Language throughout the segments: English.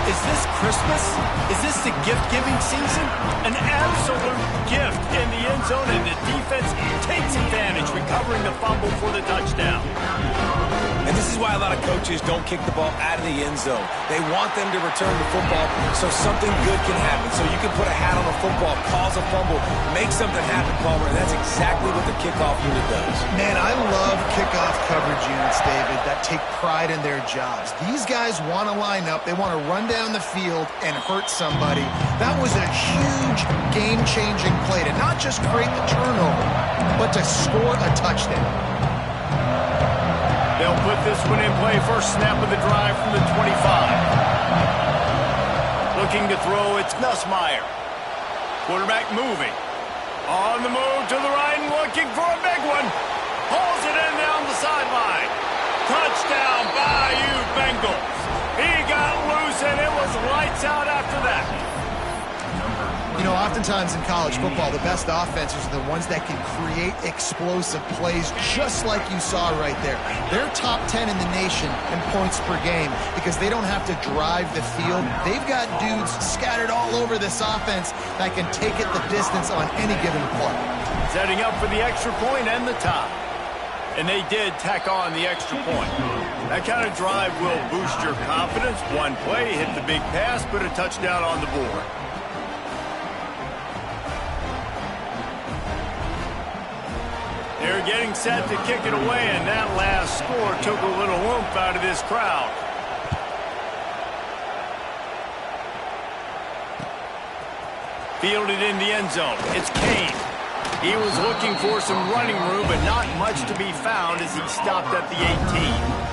Is this Christmas? Is this the gift-giving season? An absolute gift in the end zone, and the defense takes advantage, recovering the fumble for the touchdown. And this is why a lot of coaches don't kick the ball out of the end zone. They want them to return the football so something good can happen. So you can put a hat on a football, cause a fumble, make something happen, Palmer, and that's exactly what the kickoff unit does. Man, I love kickoff coverage units, David, that take pride in their jobs. These guys want to line up. They want to run down the field and hurt somebody. That was a huge game-changing play to not just create the turnover, but to score a touchdown. They'll put this one in play. First snap of the drive from the 25. Looking to throw, it's Nussmeier. Quarterback moving. On the move to the right and looking for a big one. Pulls it in down the sideline. Touchdown, Bayou Bengals. He got loose and it was lights out after that. You know, oftentimes in college football, the best offenses are the ones that can create explosive plays, just like you saw right there. They're top 10 in the nation in points per game because they don't have to drive the field. They've got dudes scattered all over this offense that can take it the distance on any given play. Setting up for the extra point and the tie. And they did tack on the extra point. That kind of drive will boost your confidence. One play, hit the big pass, put a touchdown on the board. They're getting set to kick it away, and that last score took a little oomph out of this crowd. Fielded in the end zone. It's Kane. He was looking for some running room, but not much to be found as he stopped at the 18.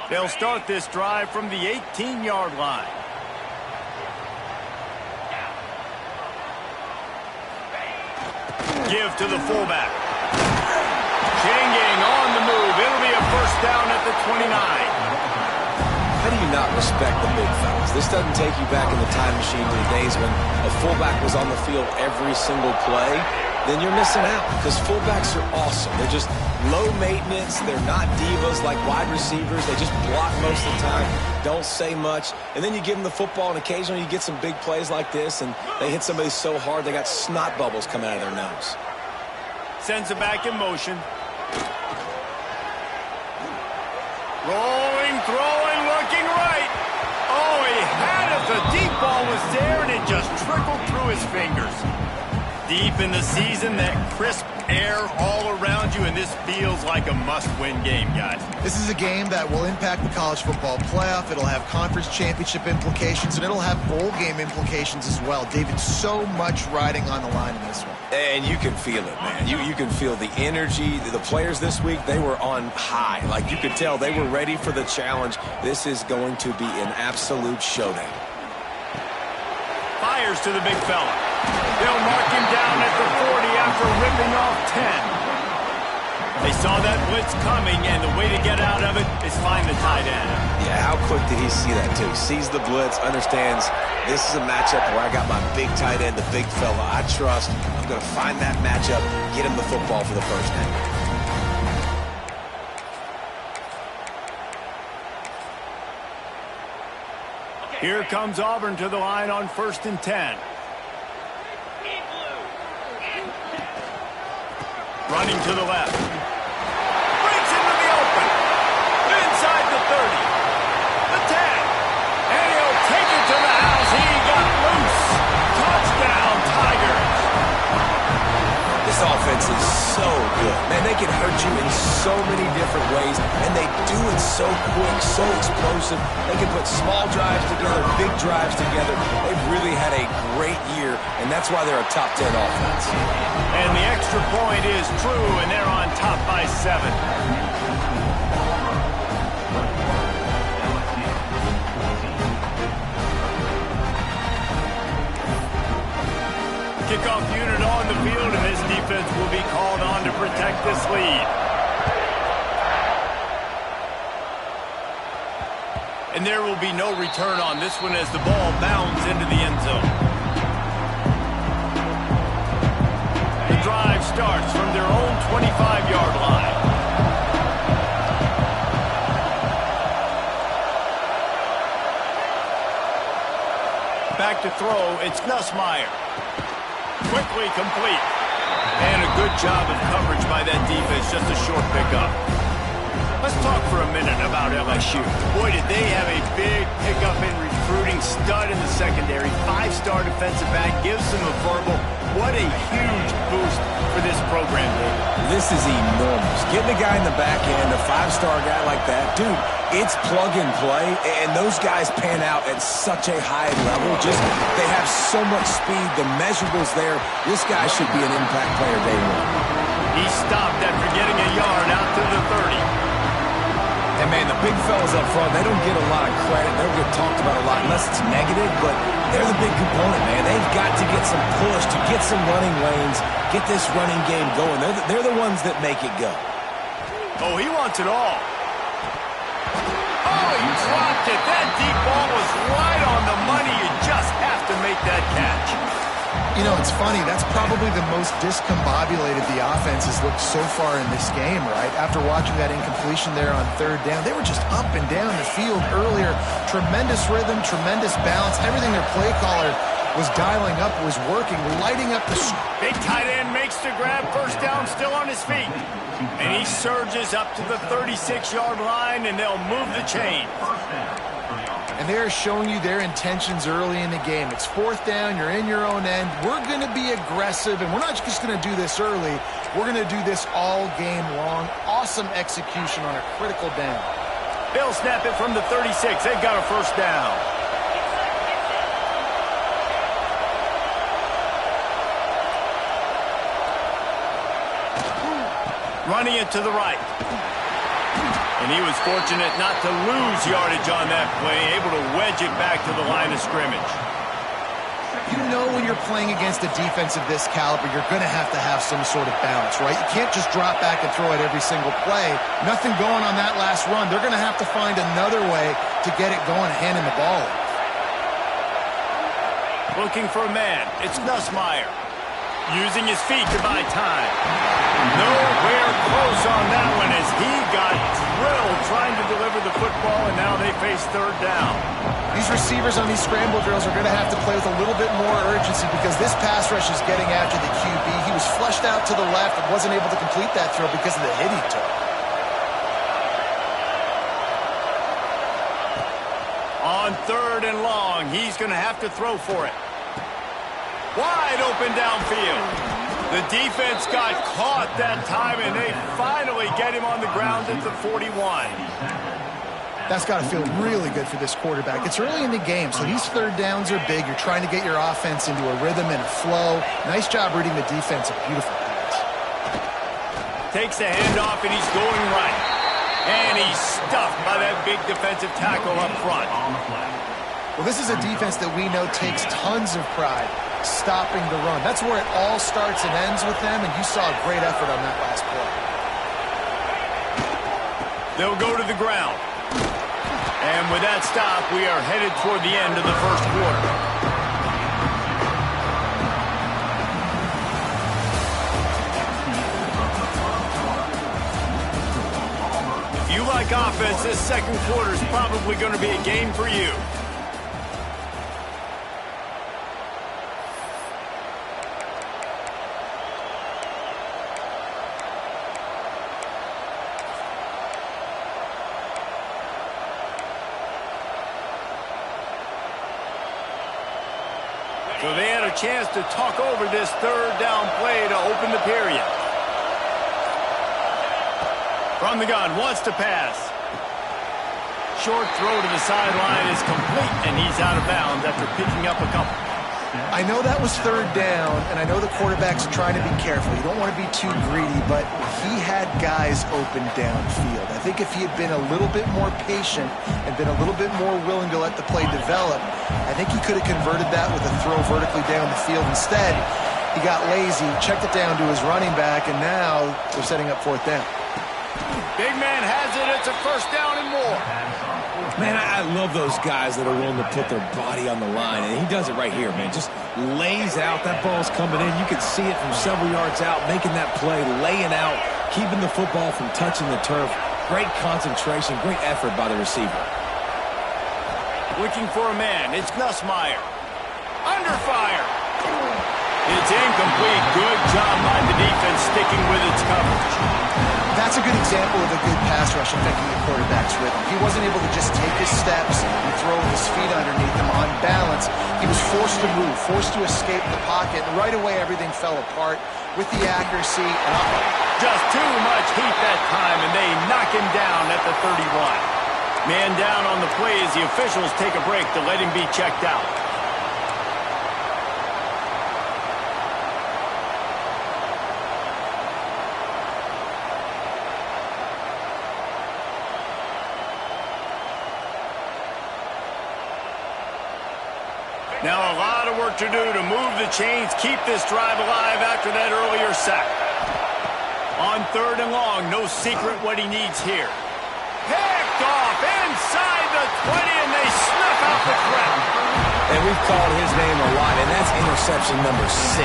They'll start this drive from the 18-yard line. Give to the fullback. Changing on the move. It'll be a first down at the 29. How do you not respect the big fellas? This doesn't take you back in the time machine to the days when a fullback was on the field every single play. Then you're missing out because fullbacks are awesome. They're just low maintenance. They're not divas like wide receivers. They just block most of the time, don't say much. And then you give them the football, and occasionally you get some big plays like this, and they hit somebody so hard they got snot bubbles coming out of their nose. Sends it back in motion. Rolling, throwing, looking right. Oh, he had it. The deep ball was there, and it just trickled through his fingers. Deep in the season, that crisp air all around you, and this feels like a must-win game, guys. This is a game that will impact the college football playoff. It'll have conference championship implications, and it'll have bowl game implications as well. David, so much riding on the line in this one. And you can feel it, man. You can feel the energy. The players this week, they were on high. Like, you could tell they were ready for the challenge. This is going to be an absolute showdown. Fires to the big fella. They'll mark him down at the 40 after ripping off 10. They saw that blitz coming, and the way to get out of it is find the tight end. Yeah, how quick did he see that, too? Sees the blitz, understands this is a matchup where I got my big tight end, the big fella I trust. I'm going to find that matchup, get him the football for the first down. Here comes Auburn to the line on 1st and 10. Running to the left. Breaks into the open. Inside the 30. The 10. And he'll take it to the house. He got loose. Touchdown, Tigers. This offense is so good. Man, they can hurt you in so many different ways, and they do it so quick, so explosive. They can put small drives together, big drives together. They've really had a great year, and that's why they're a top 10 offense. And the extra point is true, and they're on top by 7. Kickoff unit on the field, and this defense will be called on to protect this lead. And there will be no return on this one as the ball bounds into the end zone. The drive starts from their own 25-yard line. Back to throw, it's Nussmeier. Quickly complete. And a good job of coverage by that defense, just a short pickup. Let's talk for a minute about LSU. Boy, did they have a big pickup in recruiting. Stud in the secondary. 5-star defensive back. Gives them a verbal. What a huge boost for this program, David. This is enormous. Getting a guy in the back end, a 5-star guy like that, dude, it's plug and play, and those guys pan out at such a high level. Just, they have so much speed. The measurables there. This guy should be an impact player day one. He stopped after getting a yard out to the 30. And, man, the big fellas up front, they don't get a lot of credit. They don't get talked about a lot unless it's negative, but they're the big component, man. They've got to get some push, to get some running lanes, get this running game going. They're the ones that make it go. Oh, he wants it all. Oh, he dropped it. That deep ball was right on the money. You just have to make that catch. You know, it's funny. That's probably the most discombobulated the offense has looked so far in this game, right? After watching that incompletion there on 3rd down, they were just up and down the field earlier. Tremendous rhythm, tremendous balance. Everything their play caller was dialing up was working, lighting up the... Big tight end makes the grab. First down, still on his feet. And he surges up to the 36-yard line, and they'll move the chain. And they're showing you their intentions early in the game. It's 4th down. You're in your own end. We're going to be aggressive, and we're not just going to do this early. We're going to do this all game long. Awesome execution on a critical down. They'll snap it from the 36. They've got a first down. Running it to the right. And he was fortunate not to lose yardage on that play, able to wedge it back to the line of scrimmage. You know when you're playing against a defense of this caliber, you're going to have some sort of balance, right? You can't just drop back and throw it every single play. Nothing going on that last run. They're going to have to find another way to get it going, handing the ball. Looking for a man. It's Nussmeier. Using his feet to buy time. Nowhere close on that one as he got drilled trying to deliver the football, and now they face 3rd down. These receivers on these scramble drills are going to have to play with a little bit more urgency because this pass rush is getting after the QB. He was flushed out to the left and wasn't able to complete that throw because of the hit he took. On 3rd and long, he's going to have to throw for it. Wide open downfield. The defense got caught that time, and they finally get him on the ground at the 41. That's got to feel really good for this quarterback. It's early in the game, so these 3rd downs are big. You're trying to get your offense into a rhythm and a flow. Nice job reading the defense. A beautiful pass. Takes the handoff, and he's going right. And he's stuffed by that big defensive tackle up front. Well, this is a defense that we know takes tons of pride stopping the run. That's where it all starts and ends with them, and you saw a great effort on that last play. They'll go to the ground. And with that stop, we are headed toward the end of the first quarter. If you like offense, this second quarter is probably going to be a game for you. So they had a chance to talk over this 3rd down play to open the period. From the gun, wants to pass. Short throw to the sideline is complete, and he's out of bounds after picking up a couple. I know that was 3rd down, and I know the quarterback's trying to be careful. You don't want to be too greedy, but he had guys open downfield. I think if he had been a little bit more patient and been a little bit more willing to let the play develop, I think he could have converted that with a throw vertically down the field. Instead, he got lazy, checked it down to his running back, and now they're setting up 4th down. Big man has it. It's a first down and more. Man, I love those guys that are willing to put their body on the line, and he does it right here, man. Just lays out. That ball's coming in. You can see it from several yards out, making that play, laying out, keeping the football from touching the turf. Great concentration, great effort by the receiver. Looking for a man. It's Nussmeier. Under fire. It's incomplete. Good job by the defense sticking with its coverage. That's a good example of a good pass rush affecting the quarterback's rhythm. He wasn't able to just take his steps and throw his feet underneath him on balance. He was forced to move, forced to escape the pocket, and right away everything fell apart with the accuracy. And just too much heat that time, and they knock him down at the 31. Man down on the play as the officials take a break to let him be checked out. Now a lot of work to do to move the chains, keep this drive alive after that earlier sack. On 3rd and long, no secret what he needs here. Picked off inside the 20, and they snuff out the threat. And we've called his name a lot, and that's interception number 6.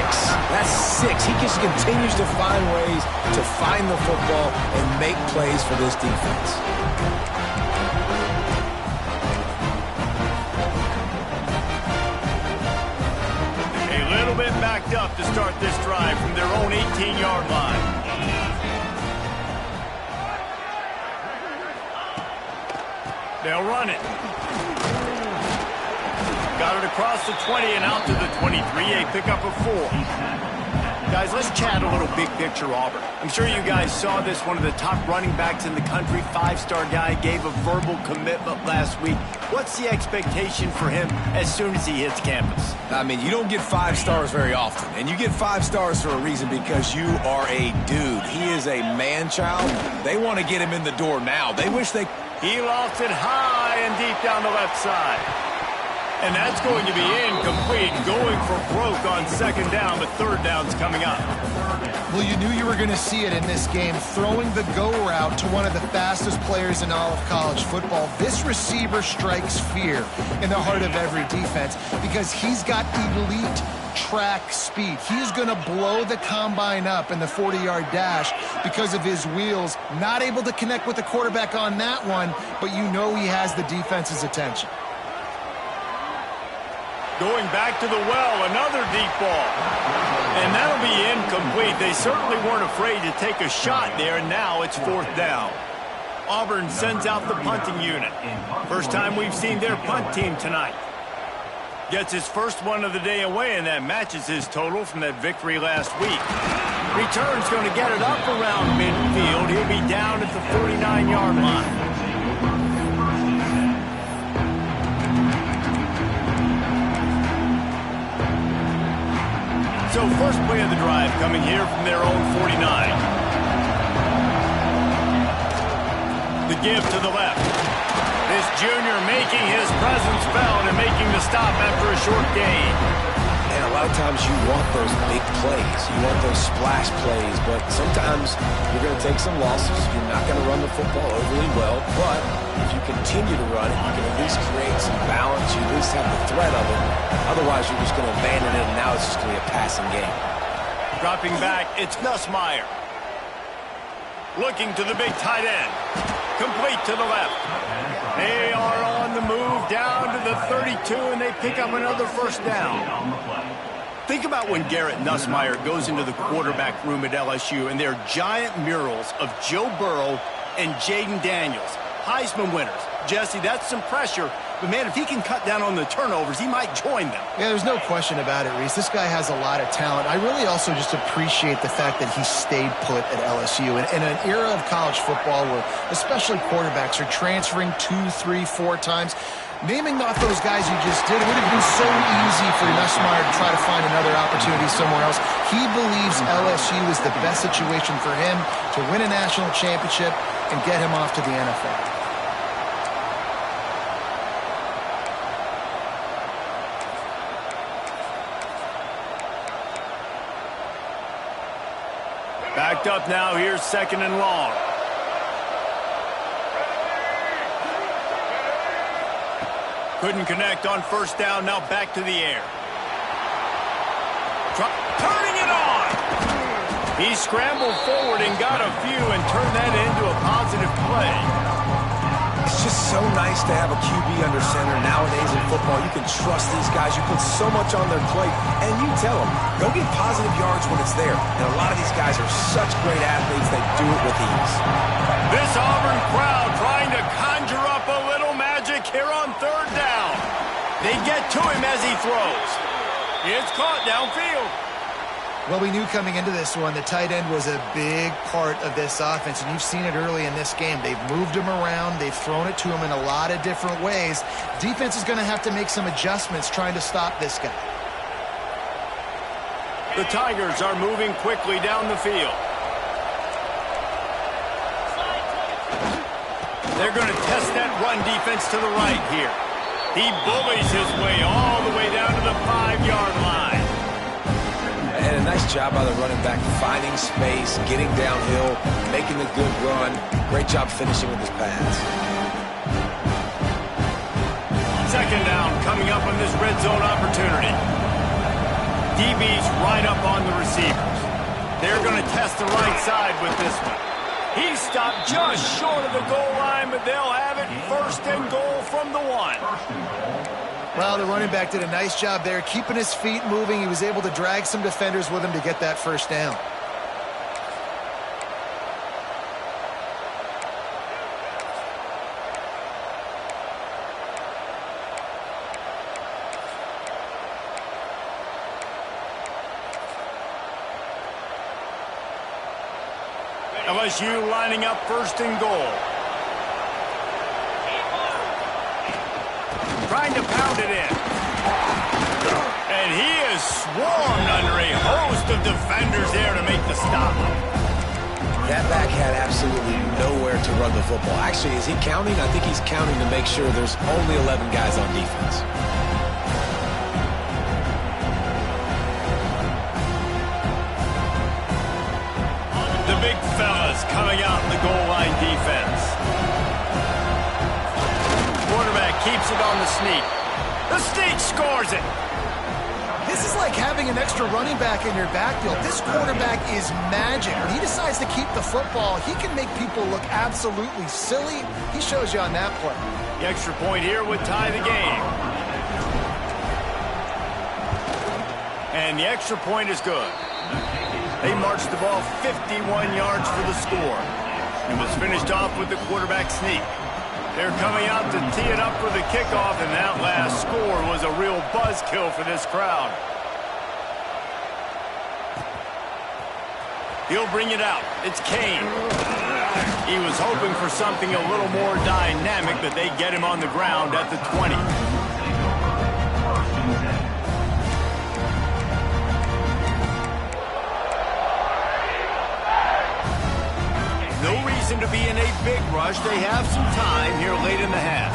That's 6. He just continues to find ways to find the football and make plays for this defense. Bit backed up to start this drive from their own 18-yard line. They'll run it. Got it across the 20 and out to the 23. A pickup of 4. Guys, let's chat a little big picture Auburn. I'm sure you guys saw this. One of the top running backs in the country, 5-star guy, gave a verbal commitment last week. What's the expectation for him as soon as he hits campus? I mean, you don't get 5 stars very often, and you get 5 stars for a reason, because you are a dude. He is a man-child. They want to get him in the door now. They wish they... He lost it high and deep down the left side. And that's going to be incomplete, going for broke on 2nd down, but 3rd down's coming up. Well, you knew you were going to see it in this game, throwing the go route to one of the fastest players in all of college football. This receiver strikes fear in the heart of every defense because he's got elite track speed. He's going to blow the combine up in the 40-yard dash because of his wheels. Not able to connect with the quarterback on that one, but you know he has the defense's attention. Going back to the well, another deep ball. And that'll be incomplete. They certainly weren't afraid to take a shot there, and now it's 4th down. Auburn sends out the punting unit. First time we've seen their punt team tonight. Gets his first one of the day away, and that matches his total from that victory last week. Return's going to get it up around midfield. He'll be down at the 49-yard line. So first play of the drive coming here from their own 49. The give to the left. This junior making his presence felt and making the stop after a short gain. And a lot of times you want those big plays. You want those splash plays, but sometimes you're going to take some losses. You're not going to run the football overly well, but if you continue to run it, you can at least create some balance. You at least have the threat of it. Otherwise, you're just going to abandon it, and now it's just going to be a passing game. Dropping back, it's Nussmeier. Looking to the big tight end. Complete to the left. They are on the move down to the 32, and they pick up another 1st down. Think about when Garrett Nussmeier goes into the quarterback room at LSU, and there are giant murals of Joe Burrow and Jaden Daniels, Heisman winners. Jesse, that's some pressure. But, man, if he can cut down on the turnovers, he might join them. Yeah, there's no question about it, Reese. This guy has a lot of talent. I really also just appreciate the fact that he stayed put at LSU. In an era of college football where especially quarterbacks are transferring 2, 3, 4 times, naming off those guys you just did, it would have been so easy for Nussmeier to try to find another opportunity somewhere else. He believes LSU is the best situation for him to win a national championship and get him off to the NFL. Backed up now, here's 2nd and long. Couldn't connect on first down. Now back to the air. Turning it on. He scrambled forward and got a few and turned that into a positive play. It's just so nice to have a QB under center. Nowadays in football, you can trust these guys. You put so much on their plate, and you tell them, go get positive yards when it's there. And a lot of these guys are such great athletes, they do it with ease. This Auburn crowd trying to conjure up a little magic here on third down. They get to him as he throws. It's caught downfield. Well, we knew coming into this one the tight end was a big part of this offense, and you've seen it early in this game. They've moved him around. They've thrown it to him in a lot of different ways. Defense is going to have to make some adjustments trying to stop this guy. The Tigers are moving quickly down the field. They're going to test that run defense to the right here. He bullies his way all the way down to the 5-yard line. And a nice job by the running back, finding space, getting downhill, making a good run. Great job finishing with his pass. Second down coming up on this red zone opportunity. DB's right up on the receivers. They're going to test the right side with this one. He stopped just short of the goal line, but they'll have it first and goal from the 1. Well, the running back did a nice job there, keeping his feet moving. He was able to drag some defenders with him to get that first down. LSU lining up first and goal. Trying to pound it in. And he is swarmed under a host of defenders there to make the stop. That back had absolutely nowhere to run the football. Actually, is he counting? I think he's counting to make sure there's only 11 guys on defense. The big fellas coming out in the goal line defense. Quarterback keeps it on the sneak. The sneak scores it. This is like having an extra running back in your backfield. This quarterback is magic. When he decides to keep the football, he can make people look absolutely silly. He shows you on that play. The extra point here would tie the game. And the extra point is good. They marched the ball 51 yards for the score. It was finished off with the quarterback sneak. They're coming out to tee it up for the kickoff, and that last score was a real buzzkill for this crowd. He'll bring it out. It's Kane. He was hoping for something a little more dynamic, but they get him on the ground at the 20. No reason to be in a big rush. They have some time here late in the half.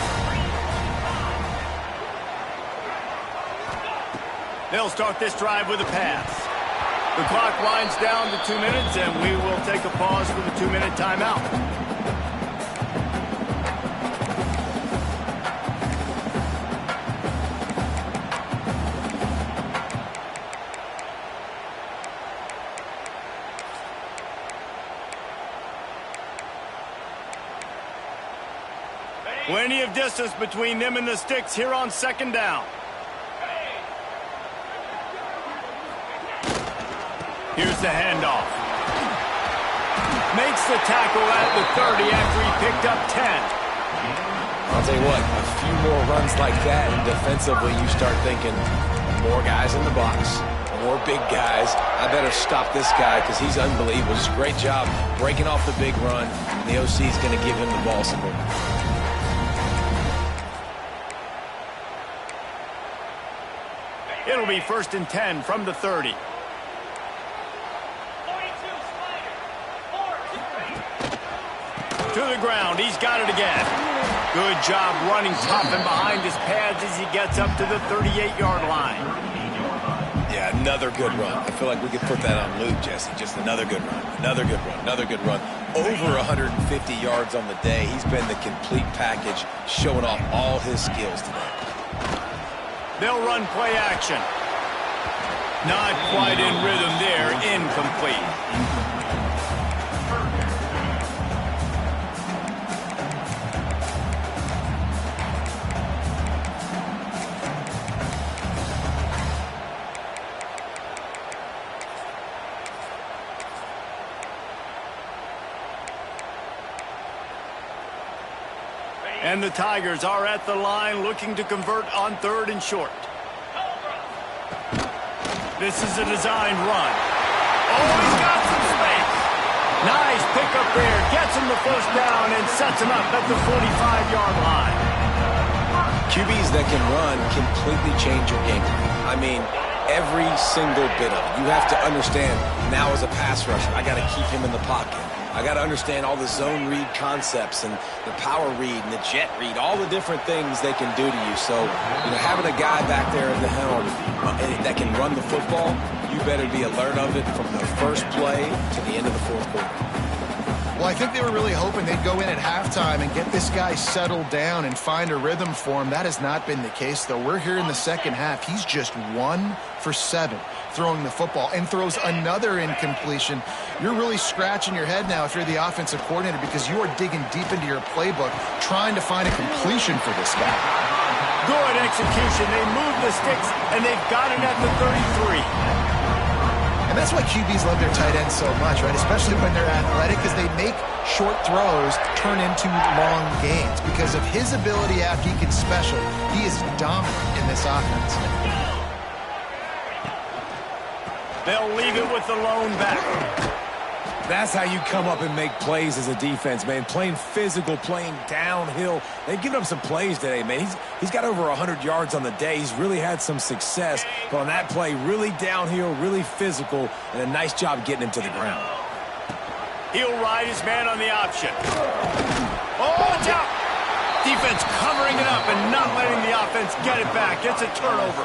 They'll start this drive with a pass. The clock winds down to 2 minutes, and we will take a pause for the 2-minute timeout. Plenty of distance between them and the sticks here on second down. Here's the handoff. Makes the tackle at the 30 after he picked up 10. I'll tell you what, a few more runs like that, and defensively you start thinking, more guys in the box, more big guys. I better stop this guy because he's unbelievable. Just a great job breaking off the big run. And the OC is going to give him the ball some more. It'll be 1st and 10 from the 30. To the ground. He's got it again. Good job running top and behind his pads as he gets up to the 38-yard line. Yeah, another good run. I feel like we could put that on loop, Jesse. Just another good run, another good run, another good run. Over 150 yards on the day. He's been the complete package, showing off all his skills today. They'll run play action. Not quite in rhythm there. Incomplete. And the Tigers are at the line looking to convert on 3rd and short. This is a designed run. Oh, he's got some space. Nice pickup there. Gets him the first down and sets him up at the 45-yard line. QBs that can run completely change your game plan. I mean, every single bit of it. You have to understand, now as a pass rusher, I got to keep him in the pocket. I got to understand all the zone read concepts and the power read and the jet read, all the different things they can do to you. So, having a guy back there at the helm that can run the football, you better be alert of it from the first play to the end of the 4th quarter. Well, I think they were really hoping they'd go in at halftime and get this guy settled down and find a rhythm for him. That has not been the case, though. We're here in the second half. He's just 1 for 7 throwing the football and throws another incompletion. You're really scratching your head now if you're the offensive coordinator because you are digging deep into your playbook trying to find a completion for this guy. Good execution. They move the sticks, and they've got it at the 33. And that's why QBs love their tight ends so much, right? Especially when they're athletic, because they make short throws turn into long gains. Because of his ability after he gets special, he is dominant in this offense. They'll leave it with the lone back. That's how you come up and make plays as a defense, man. Playing physical, playing downhill. They've given up some plays today, man. He's got over 100 yards on the day. He's really had some success. But on that play, really downhill, really physical, and a nice job getting him to the ground. He'll ride his man on the option. Oh, watch out! Defense covering it up and not letting the offense get it back. It's a turnover.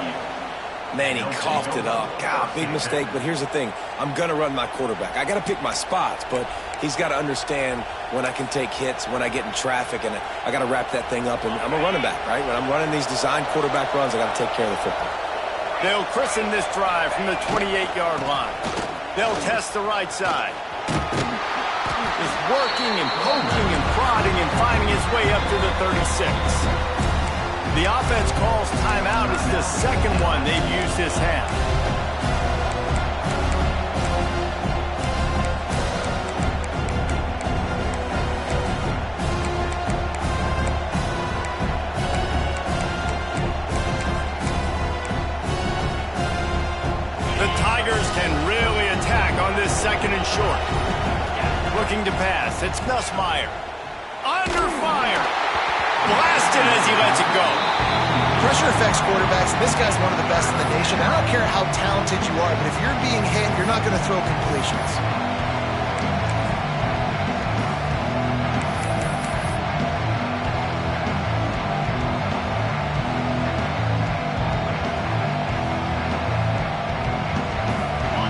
Man, he coughed it up. God, big mistake. But here's the thing. I'm going to run my quarterback. I got to pick my spots, but he's got to understand when I can take hits, when I get in traffic, and I got to wrap that thing up. And I'm a running back, right? When I'm running these designed quarterback runs, I got to take care of the football. They'll christen this drive from the 28-yard line. They'll test the right side. He's working and poking and prodding and finding his way up to the 36. The offense calls timeout. It's the second one they've used this half. The Tigers can really attack on this 2nd and short. Looking to pass. It's Nussmeier. Under fire. Blasted as he lets it go. Pressure affects quarterbacks, and this guy's one of the best in the nation. I don't care how talented you are, but if you're being hit, you're not going to throw completions.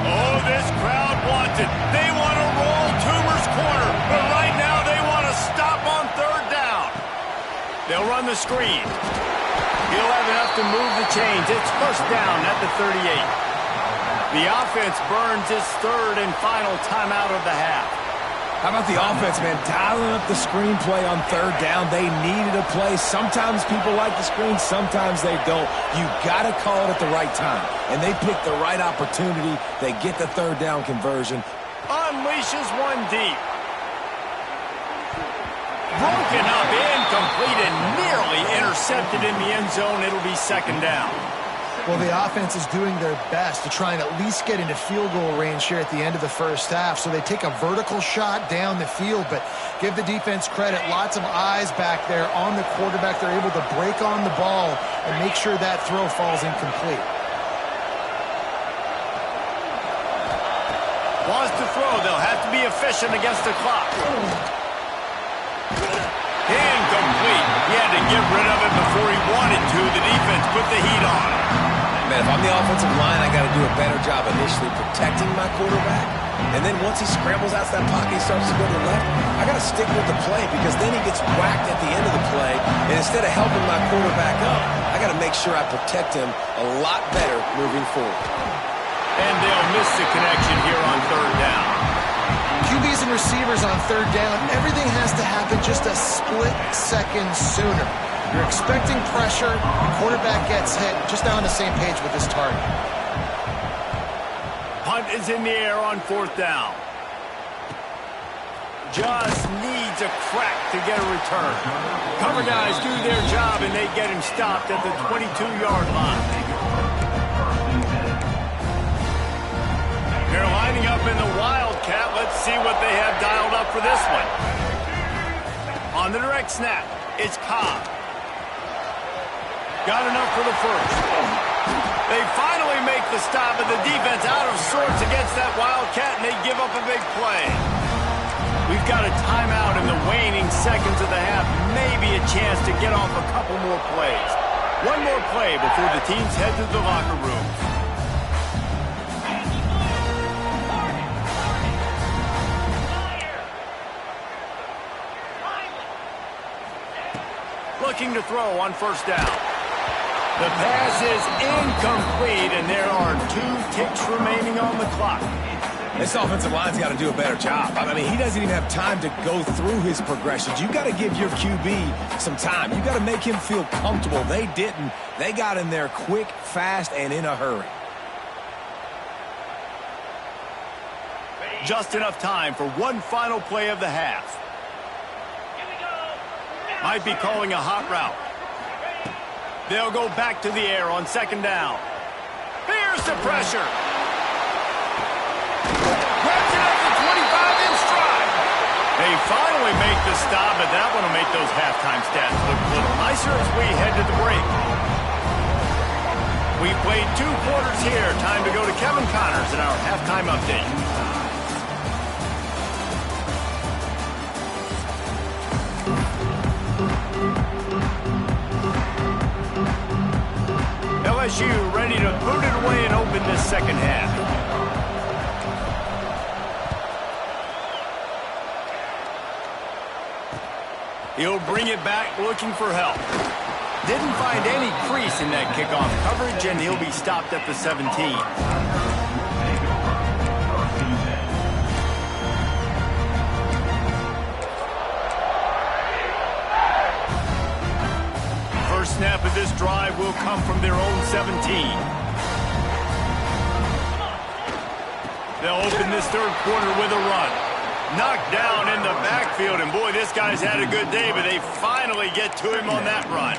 Oh, this crowd wants it. They want to roll Toomer's corner, but right now they want to stop on 3rd down. They'll run the screen. He'll have enough to move the chains. It's first down at the 38. The offense burns its 3rd and final timeout of the half. How about the offense, man? Dialing up the screenplay on 3rd down. They needed a play. Sometimes people like the screen, sometimes they don't. You got to call it at the right time. And they picked the right opportunity. They get the 3rd down conversion. Unleashes one deep. Broken up, incomplete, and nearly intercepted in the end zone. It'll be 2nd down. Well, the offense is doing their best to try and at least get into field goal range here at the end of the first half. So they take a vertical shot down the field, but give the defense credit. Lots of eyes back there on the quarterback. They're able to break on the ball and make sure that throw falls incomplete. Wants to throw. They'll have to be efficient against the clock. Incomplete. He had to get rid of it before he wanted to. The defense put the heat on. Man, if I'm the offensive line, I got to do a better job initially protecting my quarterback. And then once he scrambles out that pocket, he starts to go to the left, I got to stick with the play because then he gets whacked at the end of the play. And instead of helping my quarterback up, I got to make make sure I protect him a lot better moving forward. And they'll miss the connection here on third down. QBs and receivers on third down, everything has to happen just a split second sooner. You're expecting pressure, the quarterback gets hit, just now on the same page with his target. Punt is in the air on fourth down. Just needs a crack to get a return. Cover guys do their job, and they get him stopped at the 22-yard line. They're lining up in the Wildcat. Let's see what they have dialed up for this one. On the direct snap, it's Cobb. Got enough for the first. They finally make the stop, and the defense out of sorts against that Wildcat, and they give up a big play. We've got a timeout in the waning seconds of the half. Maybe a chance to get off a couple more plays. One more play before the teams head to the locker room. Looking to throw on first down. The pass is incomplete, and there are 2 ticks remaining on the clock. This offensive line's got to do a better job. I mean, he doesn't even have time to go through his progressions. You got to give your QB some time. You got to make him feel comfortable. They didn't. They got in there quick, fast, and in a hurry. Just enough time for one final play of the half. Might be calling a hot route. They'll go back to the air on second down. Here's the pressure. Grabs it at the 25 in stride. They finally make the stop, but that one will make those halftime stats look a little nicer as we head to the break. We've played 2 quarters here. Time to go to Kevin Connors in our halftime update. LSU ready to boot it away and open this second half. He'll bring it back looking for help. Didn't find any crease in that kickoff coverage, and he'll be stopped at the 17. First snap of this drive will come from their own 17. They'll open this third quarter with a run. Knocked down in the backfield, and boy, this guy's had a good day, but they finally get to him on that run.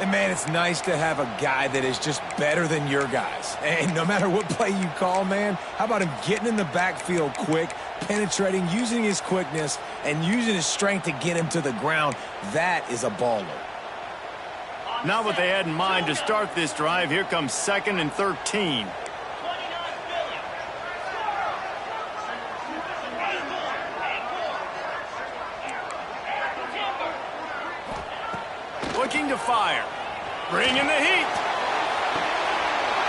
And, man, it's nice to have a guy that is just better than your guys. And no matter what play you call, man, how about him getting in the backfield quick, penetrating, using his quickness, and using his strength to get him to the ground? That is a baller. Not what they had in mind to start this drive. Here comes 2nd and 13. Looking to fire. Bringing the heat.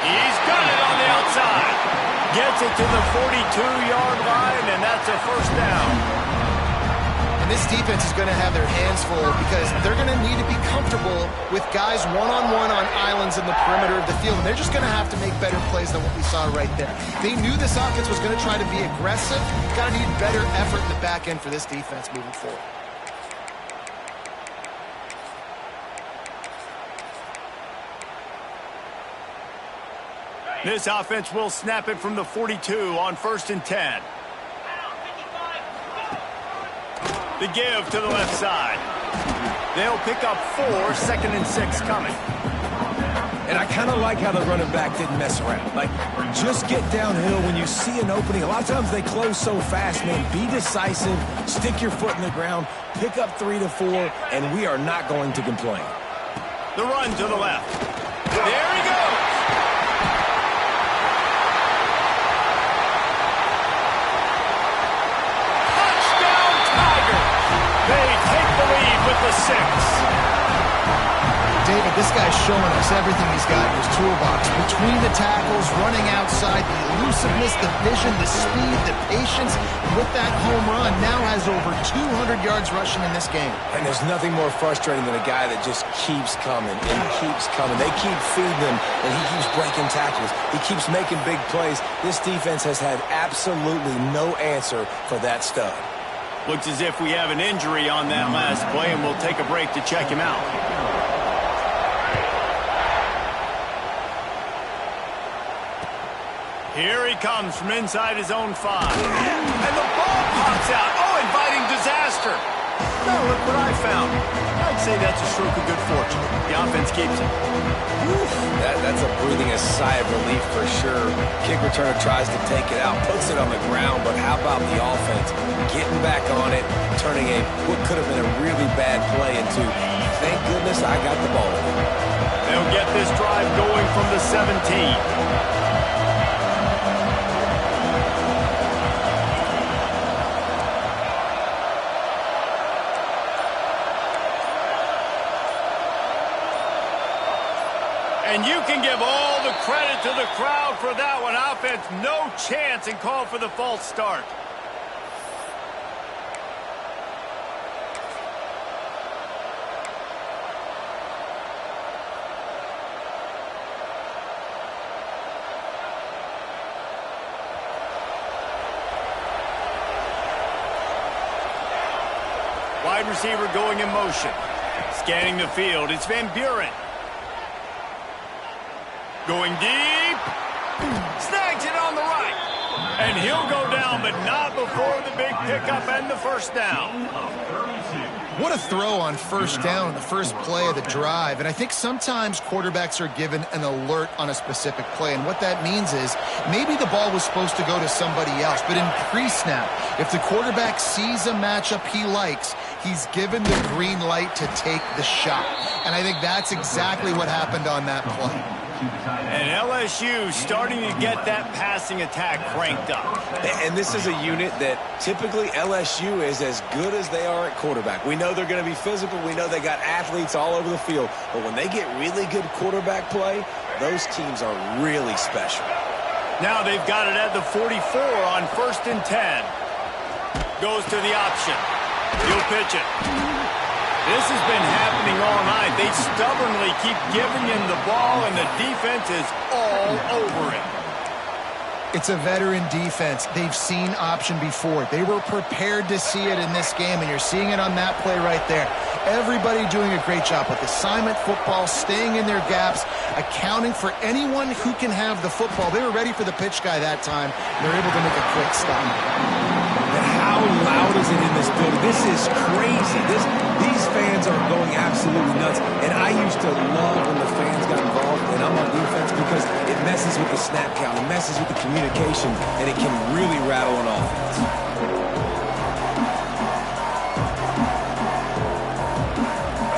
He's got it on the outside. Gets it to the 42-yard line, and that's a first down. And this defense is going to have their hands full because they're going to need to be comfortable with guys one-on-one on islands in the perimeter of the field. And they're just going to have to make better plays than what we saw right there. They knew this offense was going to try to be aggressive. Got to need better effort in the back end for this defense moving forward. This offense will snap it from the 42 on 1st and 10. The give to the left side. They'll pick up 4, 2nd and 6 coming. And I kind of like how the running back didn't mess around. Like, just get downhill when you see an opening. A lot of times they close so fast, man. Be decisive, stick your foot in the ground, pick up 3 to 4, and we are not going to complain. The run to the left. There he goes. They take the lead with the 6. David, this guy's showing us everything he's got in his toolbox. Between the tackles, running outside, the elusiveness, the vision, the speed, the patience. With that home run, now has over 200 yards rushing in this game. And there's nothing more frustrating than a guy that just keeps coming and keeps coming. They keep feeding him, and he keeps breaking tackles. He keeps making big plays. This defense has had absolutely no answer for that stud. Looks as if we have an injury on that last play, and we'll take a break to check him out. Here he comes from inside his own 5. And the ball pops out. Oh, inviting disaster. Now look what I found. I'd say that's a stroke of good fortune. The offense keeps it. That's a breathing a sigh of relief for sure. Kick returner tries to take it out, puts it on the ground, but how about the offense getting back on it, turning what could have been a really bad play into, thank goodness I got the ball. They'll get this drive going from the 17. And you can give all the credit to the crowd for that one. Offense, no chance, and call for the false start. Wide receiver going in motion. Scanning the field, it's Van Buren. Going deep. Snags it on the right. And he'll go down, but not before the big pickup and the first down. What a throw on first down on the first play of the drive. And I think sometimes quarterbacks are given an alert on a specific play. And what that means is maybe the ball was supposed to go to somebody else. But in pre-snap, if the quarterback sees a matchup he likes, he's given the green light to take the shot. And I think that's exactly what happened on that play. And LSU starting to get that passing attack cranked up. And this is a unit that typically LSU is as good as they are at quarterback. We know they're going to be physical. We know they got athletes all over the field. But when they get really good quarterback play, those teams are really special. Now they've got it at the 44 on 1st and 10. Goes to the option. He'll pitch it. This has been happening all night. They stubbornly keep giving him the ball, and the defense is all over it. It's a veteran defense. They've seen option before. They were prepared to see it in this game, and you're seeing it on that play right there. Everybody doing a great job with assignment football, staying in their gaps, accounting for anyone who can have the football. They were ready for the pitch guy that time. They're able to make a quick stop. And how loud is it in this building? This is crazy. These fans are going absolutely nuts. And I used to love when the fans got involved, and I'm on defense, because it messes with the snap count, it messes with the communication, and it can really rattle an offense.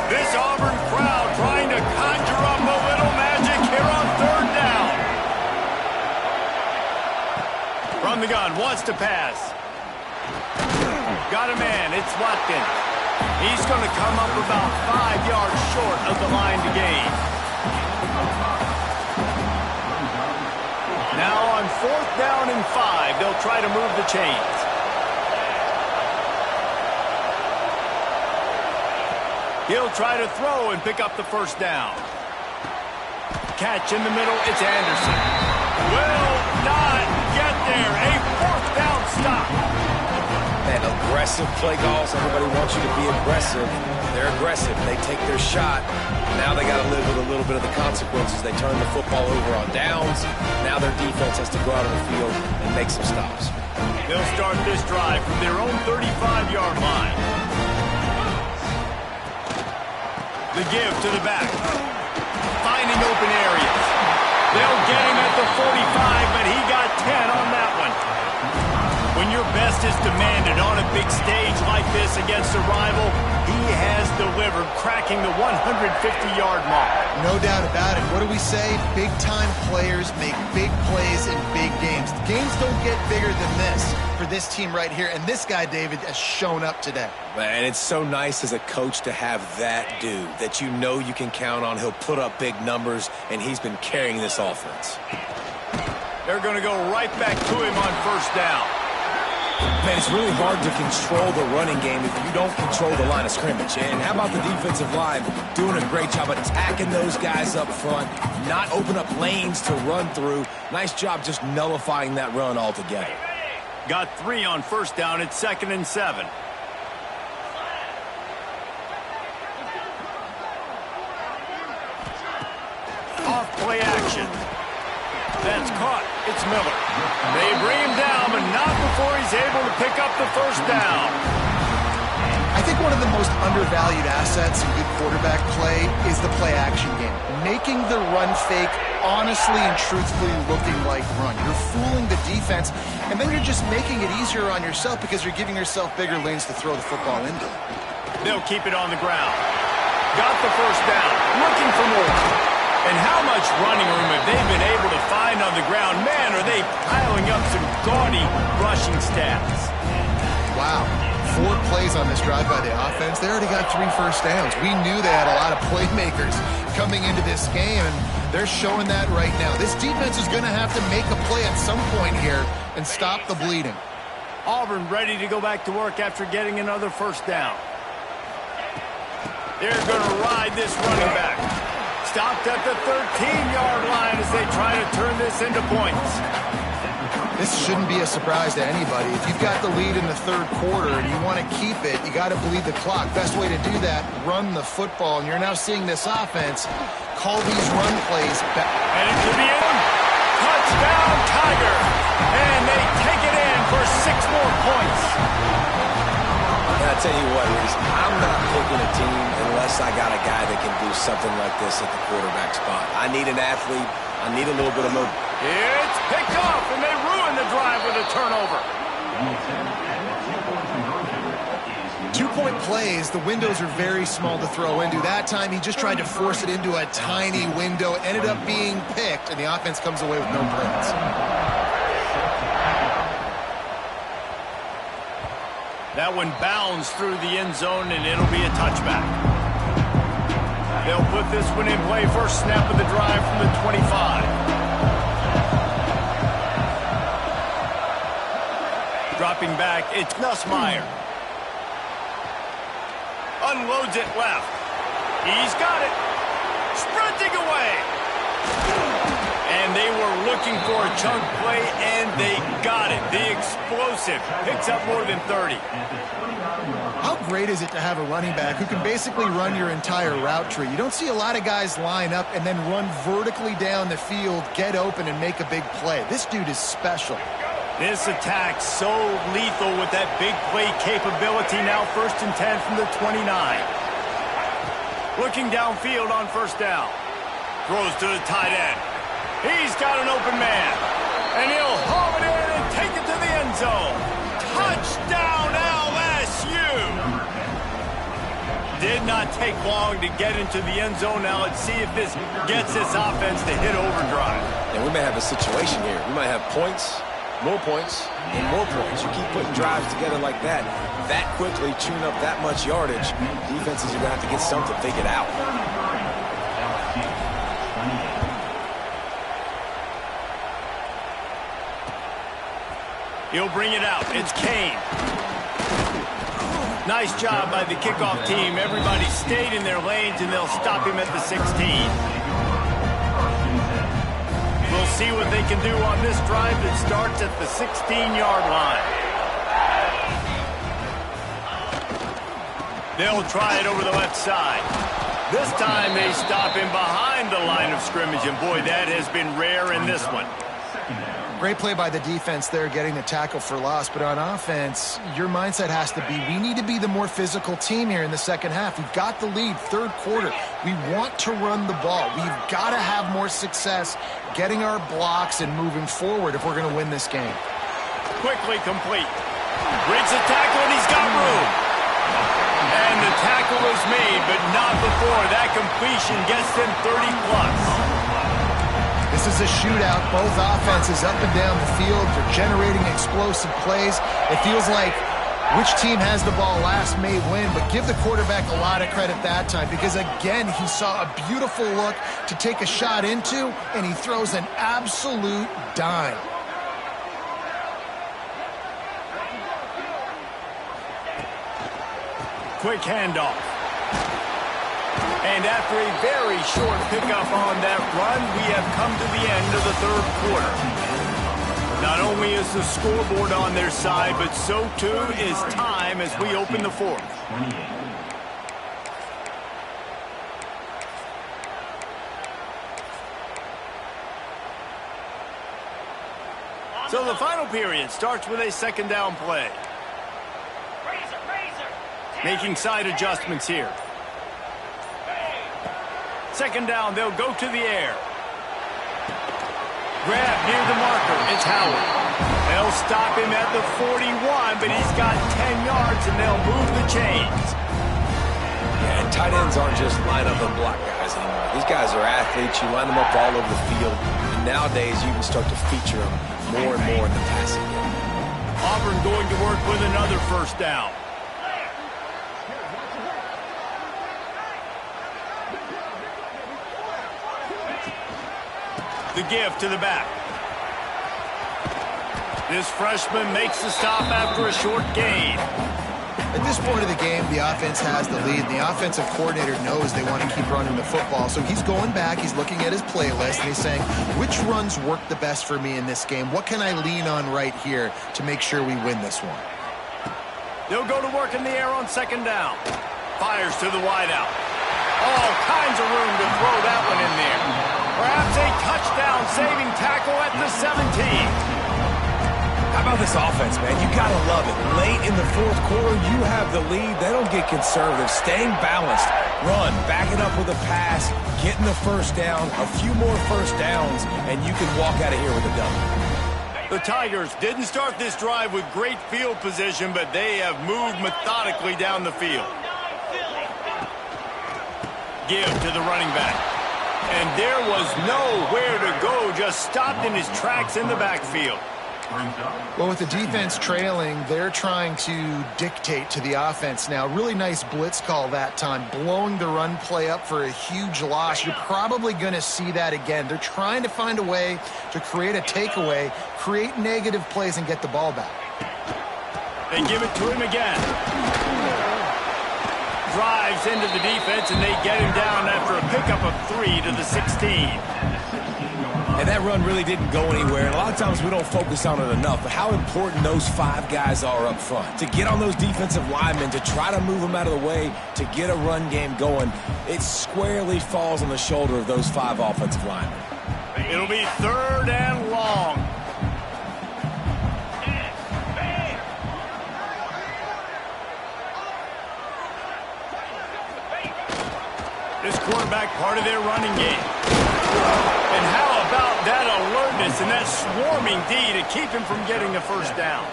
This Auburn crowd trying to conjure up a little magic here on 3rd down. From the gun, wants to pass. Got a man, it's Watkins. He's going to come up about 5 yards short of the line to gain. Now on 4th down and 5, they'll try to move the chains. He'll try to throw and pick up the first down. Catch in the middle, it's Anderson. Will not get there. A 4th down stop. And aggressive play calls. Everybody wants you to be aggressive. They're aggressive. They take their shot. Now they got to live with a little bit of the consequences. They turn the football over on downs. Now their defense has to go out on the field and make some stops. They'll start this drive from their own 35-yard line. The give to the back. Finding open areas. They'll get him at the 45, but he got 10 on that one. When your best best is demanded on a big stage like this against a rival. He has delivered, cracking the 150-yard mark. No doubt about it. What do we say? Big-time players make big plays in big games. The games don't get bigger than this for this team right here, and this guy, David, has shown up today. And it's so nice as a coach to have that dude that you know you can count on. He'll put up big numbers, and he's been carrying this offense. They're going to go right back to him on first down. Man, it's really hard to control the running game if you don't control the line of scrimmage. And how about the defensive line doing a great job attacking those guys up front, not open up lanes to run through. Nice job just nullifying that run altogether. Got 3 on first down. It's 2nd and 7. Off play action. That's caught. It's Miller. They bring him down, but not before he's able to pick up the first down. I think one of the most undervalued assets in good quarterback play is the play action game. Making the run fake honestly and truthfully looking like run. You're fooling the defense, and then you're just making it easier on yourself because you're giving yourself bigger lanes to throw the football into. They'll keep it on the ground. Got the first down. Looking for more. And how much running room have they been able to find on the ground? Man, are they piling up some gaudy rushing stats. Wow. 4 plays on this drive by the offense. They already got 3 first downs. We knew they had a lot of playmakers coming into this game, and they're showing that right now. This defense is going to have to make a play at some point here and stop the bleeding. Auburn ready to go back to work after getting another first down. They're going to ride this running back. Stopped at the 13-yard line as they try to turn this into points. This shouldn't be a surprise to anybody. If you've got the lead in the 3rd quarter and you want to keep it, you got to bleed the clock. Best way to do that, run the football. And you're now seeing this offense call these run plays back. And it could be in. Touchdown, Tiger. And they take it in for 6 more points. I'll tell you what, Reese, I'm not picking a team unless I got a guy that can do something like this at the quarterback spot. I need an athlete. I need a little bit of motion. It's picked off, and they ruin the drive with a turnover. 2-point plays, the windows are very small to throw into. That time, he just tried to force it into a tiny window, ended up being picked, and the offense comes away with no points. That one bounds through the end zone, and it'll be a touchback. They'll put this one in play. First snap of the drive from the 25. Dropping back, it's Nussmeier. Unloads it left. He's got it. Sprinting away. And they were looking for a chunk play, and they got it. The explosive picks up more than 30. How great is it to have a running back who can basically run your entire route tree? You don't see a lot of guys line up and then run vertically down the field, get open, and make a big play. This dude is special. This attack so lethal with that big play capability. Now 1st and 10 from the 29. Looking downfield on first down. Throws to the tight end. He's got an open man. And he'll haul it in and take it to the end zone. Touchdown LSU! Did not take long to get into the end zone. Now let's see if this gets this offense to hit overdrive. And we may have a situation here. We might have points, more points, and more points. You keep putting drives together like that quickly, chewing up that much yardage, defenses are going to have to get something figured out. He'll bring it out. It's Kane. Nice job by the kickoff team. Everybody stayed in their lanes, and they'll stop him at the 16. We'll see what they can do on this drive that starts at the 16-yard line. They'll try it over the left side. This time they stop him behind the line of scrimmage, and boy, that has been rare in this one. Great play by the defense there, getting the tackle for loss. But on offense, your mindset has to be, we need to be the more physical team here in the second half. We've got the lead, 3rd quarter. We want to run the ball. We've got to have more success getting our blocks and moving forward if we're going to win this game. Quickly complete. Breaks the tackle, and he's got room. And the tackle is made, but not before that completion gets them 30-plus. This is a shootout. Both offenses up and down the field. They're generating explosive plays. It feels like which team has the ball last may win, but give the quarterback a lot of credit that time because, again, he saw a beautiful look to take a shot into, and he throws an absolute dime. Quick handoff. And after a very short pickup on that run, we have come to the end of the third quarter. Not only is the scoreboard on their side, but so too is time as we open the fourth. So the final period starts with a second down play. Making side adjustments here. Second down, they'll go to the air. Grab near the marker. It's Howard. They'll stop him at the 41, but he's got 10 yards, and they'll move the chains. Yeah, and tight ends aren't just line up and block guys anymore. These guys are athletes. You line them up all over the field. And nowadays, you can start to feature them more and more in the passing game. Auburn going to work with another first down. The give to the back. This freshman makes the stop after a short gain. At this point of the game, the offense has the lead. The offensive coordinator knows they want to keep running the football, so he's going back, he's looking at his playlist, and he's saying, which runs work the best for me in this game? What can I lean on right here to make sure we win this one? They'll go to work in the air on second down. Fires to the wideout. All kinds of room to throw that one in there. Perhaps a touchdown-saving tackle at the 17. How about this offense, man? You got to love it. Late in the fourth quarter, you have the lead. They don't get conservative. Staying balanced. Run, back it up with a pass, getting the first down, a few more first downs, and you can walk out of here with a W. The Tigers didn't start this drive with great field position, but they have moved methodically down the field. Give to the running back. And there was nowhere to go, just stopped in his tracks in the backfield. Well, with the defense trailing, they're trying to dictate to the offense now. Really nice blitz call that time, blowing the run play up for a huge loss. You're probably going to see that again. They're trying to find a way to create a takeaway, create negative plays, and get the ball back. They give it to him again. Drives into the defense, and they get him down after a pickup of 3 to the 16. And that run really didn't go anywhere. And a lot of times we don't focus on it enough, but how important those 5 guys are up front. To get on those defensive linemen, to try to move them out of the way, to get a run game going, it squarely falls on the shoulder of those 5 offensive linemen. It'll be third and long. This quarterback part of their running game. And how about that alertness and that swarming D to keep him from getting the first down?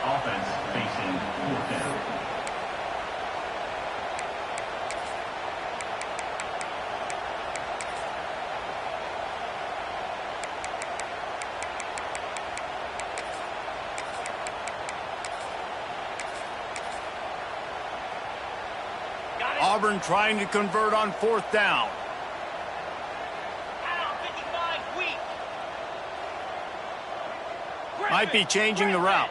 Offense facing fourth down. Auburn trying to convert on fourth down. Might be changing the route.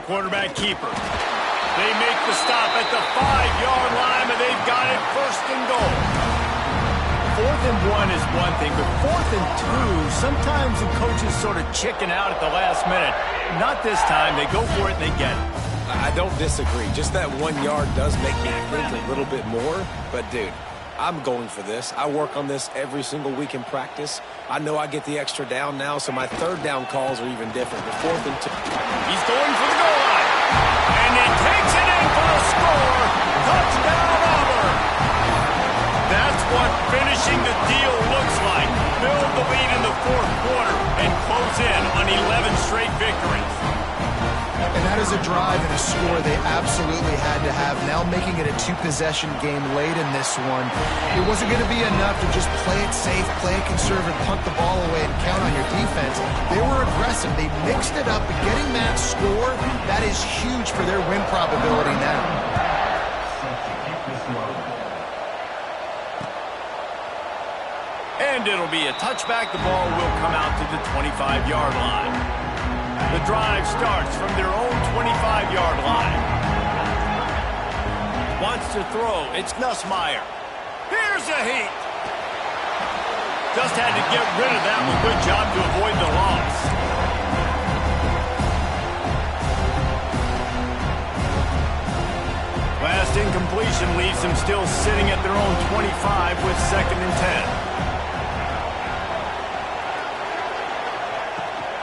Quarterback keeper. They make the stop at the 5-yard line, and they've got it first and goal. 4th and 1 is one thing, but 4th and 2, sometimes the coaches sort of chicken out at the last minute. Not this time. They go for it and they get it. I don't disagree. Just that 1 yard does make me think a little bit more. But, dude, I'm going for this. I work on this every single week in practice. I know I get the extra down now, so my third down calls are even different. But 4th and 2. He's going for the goal line. And he takes it in for the score. Touchdown, Auburn! That's what finishing the deal looks like. Build the lead in the fourth quarter and close in on 11 straight victories. And that is a drive and a score they absolutely had to have. Now making it a two-possession game late in this one. It wasn't going to be enough to just play it safe, play it conservative, punt the ball away, and count on your defense. They were aggressive. They mixed it up. And getting that score, that is huge for their win probability now. And it'll be a touchback. The ball will come out to the 25-yard line. The drive starts from their own 25-yard line. Wants to throw. It's Nussmeier. Here's a heat. Just had to get rid of that one. Good job to avoid the loss. Last incompletion leaves them still sitting at their own 25 with 2nd and 10.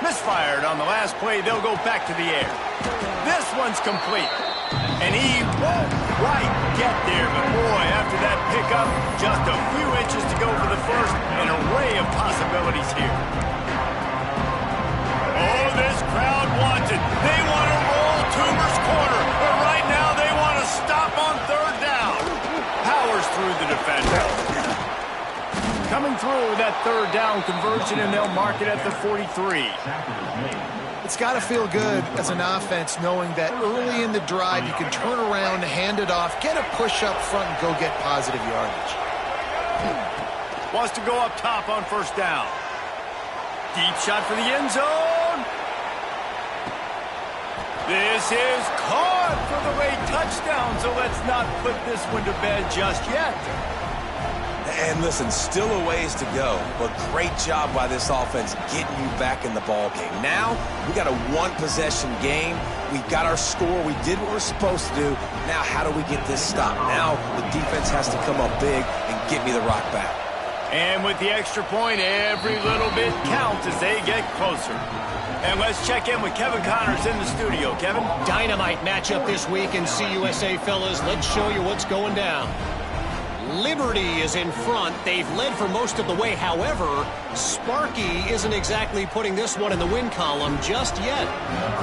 Misfired on the last play. They'll go back to the air. This one's complete. And he won't quite get there. But boy, after that pickup, just a few inches to go for the first. An array of possibilities here. Oh, this crowd wants it. They want to roll Toomer's corner. But right now they want to stop on 3rd down. Powers through the defender. Coming through with that 3rd down conversion, and they'll mark it at the 43. It's got to feel good as an offense knowing that early in the drive you can turn around, hand it off, get a push up front, and go get positive yardage. Wants to go up top on 1st down. Deep shot for the end zone. This is caught for the late touchdown, so let's not put this one to bed just yet. And listen, still a ways to go, but great job by this offense getting you back in the ball game. Now, we got a one-possession game. We got our score. We did what we're supposed to do. Now, how do we get this stopped? Now, the defense has to come up big and get me the rock back. And with the extra point, every little bit counts as they get closer. And let's check in with Kevin Connors in the studio. Kevin? Dynamite matchup this week in CUSA, fellas. Let's show you what's going down. Liberty is in front. They've led for most of the way. However, Sparky isn't exactly putting this one in the win column just yet.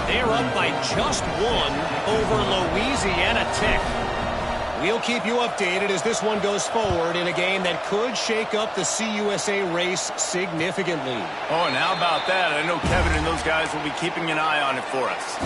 They're up by just one over Louisiana Tech. We'll keep you updated as this one goes forward in a game that could shake up the CUSA race significantly. Oh, and how about that? I know Kevin and those guys will be keeping an eye on it for us.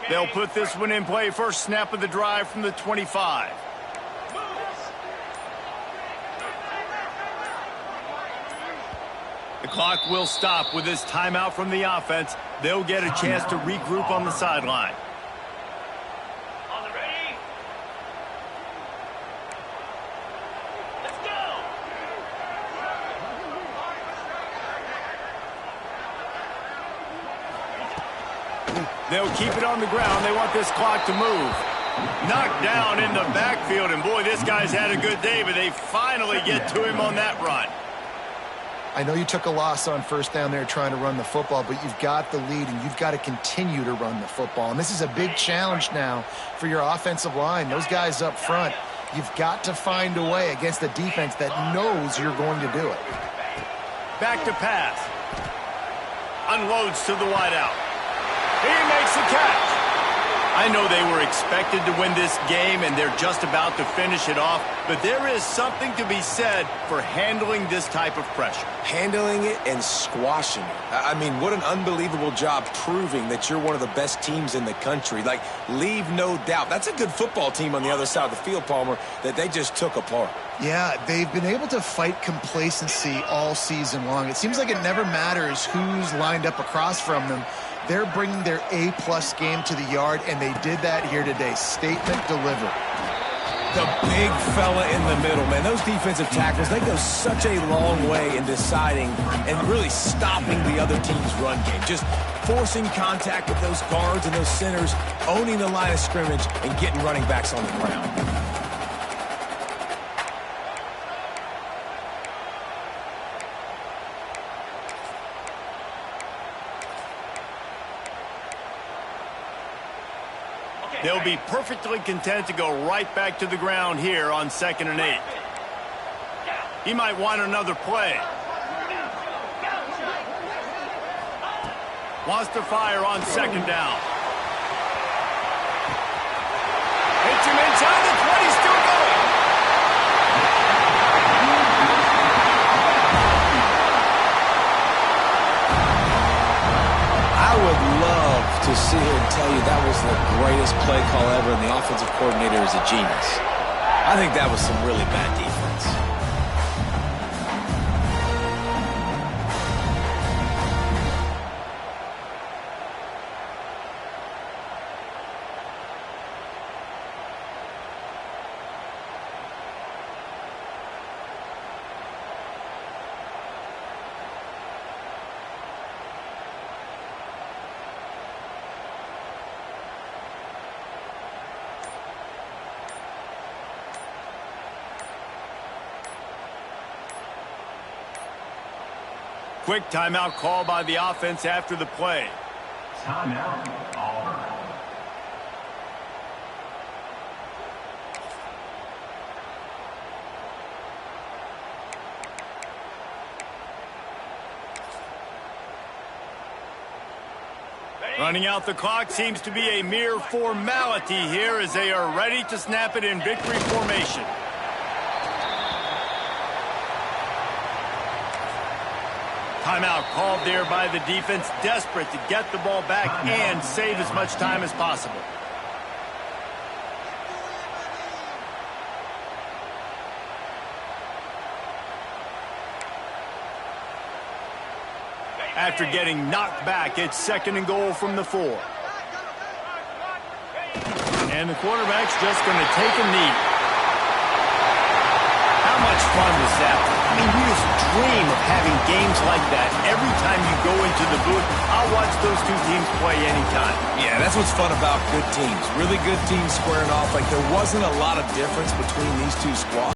They'll put this one in play. First snap of the drive from the 25. The clock will stop with this timeout from the offense. They'll get a chance to regroup on the sideline. On the ready. Let's go. They'll keep it on the ground. They want this clock to move. Knocked down in the backfield, and boy, this guy's had a good day, but they finally get to him on that run. I know you took a loss on 1st down there trying to run the football, but you've got the lead, and you've got to continue to run the football. And this is a big challenge now for your offensive line. Those guys up front, you've got to find a way against a defense that knows you're going to do it. Back to pass. Unloads to the wideout. He makes the catch. I know they were expected to win this game, and they're just about to finish it off, but there is something to be said for handling this type of pressure. Handling it and squashing it. I mean, what an unbelievable job proving that you're one of the best teams in the country. Like, leave no doubt. That's a good football team on the other side of the field, Palmer, that they just took apart. Yeah, they've been able to fight complacency all season long. It seems like it never matters who's lined up across from them. They're bringing their A-plus game to the yard, and they did that here today. Statement delivered. The big fella in the middle, man. Those defensive tackles, they go such a long way in deciding and really stopping the other team's run game. Just forcing contact with those guards and those centers, owning the line of scrimmage, and getting running backs on the ground. They'll be perfectly content to go right back to the ground here on 2nd and 8. He might want another play. Wants to fire on 2nd down. Hits him inside the 20, still going. I would love to sit here and tell you that was the greatest play call ever and the offensive coordinator is a genius. I think that was some really bad defense. Quick timeout call by the offense after the play. Timeout, Auburn. Running out the clock seems to be a mere formality here as they are ready to snap it in victory formation. Timeout called there by the defense, desperate to get the ball back and save as much time as possible. After getting knocked back, it's 2nd and goal from the 4. And the quarterback's just going to take a knee. How much fun was that? I mean, you just dream of having games like that every time you go into the booth. I'll watch those two teams play anytime. Yeah, that's what's fun about good teams. Really good teams squaring off. Like, there wasn't a lot of difference between these two squads.